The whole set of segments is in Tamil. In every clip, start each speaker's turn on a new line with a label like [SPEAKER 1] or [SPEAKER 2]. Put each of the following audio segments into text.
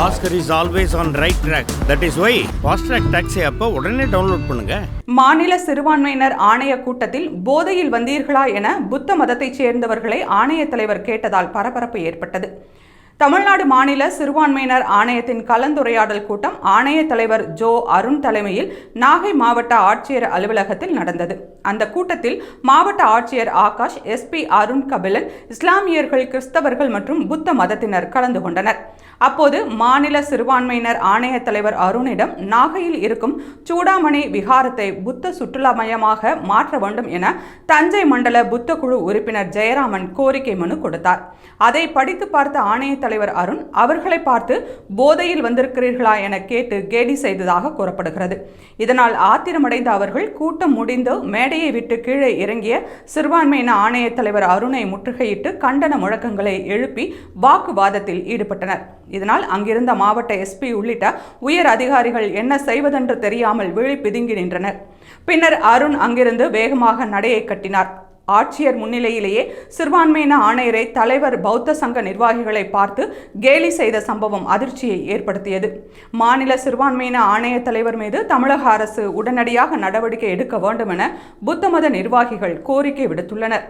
[SPEAKER 1] Oscar is always on right track. That is why Fast Track Taxi app உடனே டவுன்லோட் பண்ணுங்க.
[SPEAKER 2] மாநில சிறுபான்மையினர் ஆணைய கூட்டத்தில் போதையில் வந்தீர்களா என புத்த மதத்தைச் சேர்ந்தவர்களை ஆணைய தலைவர் கேட்டதால் பரபரப்பு ஏற்பட்டது. தமிழ்நாடு மாநில சிறுபான்மையினர் ஆணையத்தின் கலந்துரையாடல் கூட்டம் ஆணைய தலைவர் ஜோ அருண் தலைமையில் நாகை மாவட்ட ஆட்சியர் அலுவலகத்தில் நடந்தது. அந்த கூட்டத்தில் மாவட்ட ஆட்சியர் ஆகாஷ், எஸ்பி அருண் கபிலன், இஸ்லாமியர்கள், கிறிஸ்தவர்கள் மற்றும் புத்த மதத்தினர் கலந்து கொண்டனர். அப்போது மாநில சிறுபான்மையினர் ஆணைய தலைவர் அருணிடம் நாகையில் இருக்கும் சூடாமணி விகாரத்தை புத்த சுற்றுலா மையமாக மாற்ற வேண்டும் என தஞ்சை மண்டல புத்த குழு உறுப்பினர் ஜெயராமன் கோரிக்கை மனு கொடுத்தார். அதை படித்து பார்த்த ஆணைய தலைவர் அருண் அவர்களை பார்த்து போதையில் வந்திருக்கிறீர்களா என கேட்டு கேலி செய்ததாக கூறப்படுகிறது. இதனால் ஆத்திரமடைந்த அவர்கள் கூட்டம் முடிந்து மேடையை விட்டு கீழே இறங்கிய சிறுபான்மையின ஆணைய தலைவர் அருணை முற்றுகையிட்டு கண்டன முழக்கங்களை எழுப்பி வாக்குவாதத்தில் ஈடுபட்டனர். இதனால் அங்கிருந்த மாவட்ட எஸ்பி உள்ளிட்ட உயர் அதிகாரிகள் என்ன செய்வதென்று தெரியாமல் விழி பிதுங்கி நின்றனர். பின்னர் அருண் அங்கிருந்து வேகமாக நடையை கட்டினார். ஆட்சியர் முன்னிலையிலேயே சிறுபான்மையின ஆணையரை தலைவர் பௌத்த சங்க நிர்வாகிகளை பார்த்து கேலி செய்த சம்பவம் அதிர்ச்சியை ஏற்படுத்தியது. மாநில சிறுபான்மையின ஆணைய தலைவர் மீது தமிழக அரசு உடனடியாக நடவடிக்கை எடுக்க வேண்டும் என புத்த மத நிர்வாகிகள் கோரிக்கை விடுத்துள்ளனர்.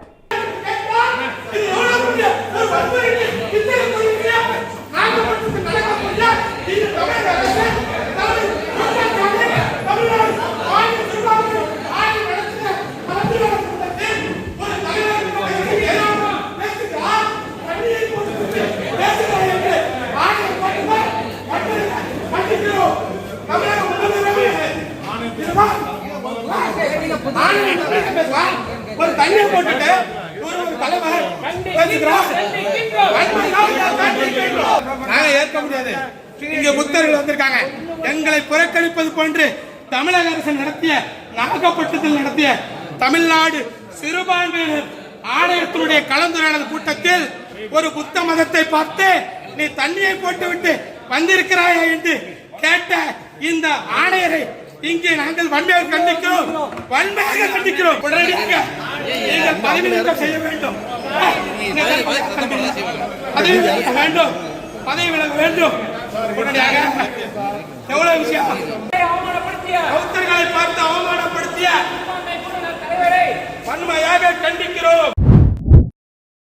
[SPEAKER 3] ஒரு தண்ணியை போட்டுட்டு நாங்க ஏற்க முடியாது. இங்க புத்தர்கள் வந்திருக்காங்க. எங்களை புறக்கணிப்பது போன்று தமிழக அரசு நடத்திய நாகப்பட்டினத்தில் நடத்திய தமிழ்நாடு சிறுபான்மையினர் ஆணையத்தினுடைய கலந்துரையாடல் கூட்டத்தில் ஒரு புத்த மதத்தை பார்த்து நீ தண்ணியை போட்டுவிட்டு வந்திருக்கிறாயா என்று கேட்ட இந்த ஆணையரை இங்கே நாங்கள் வன்மையாக கண்டிக்கிறோம். உடனடியாக நீங்கள் பதவி நீக்கம் செய்ய வேண்டும். பதவி விலக வேண்டும். உடனடியாக எவ்வளவு விஷயம் பௌத்தர்களை பார்த்து அவமானப்படுத்திய வன்மையாக கண்டிக்கிறோம்.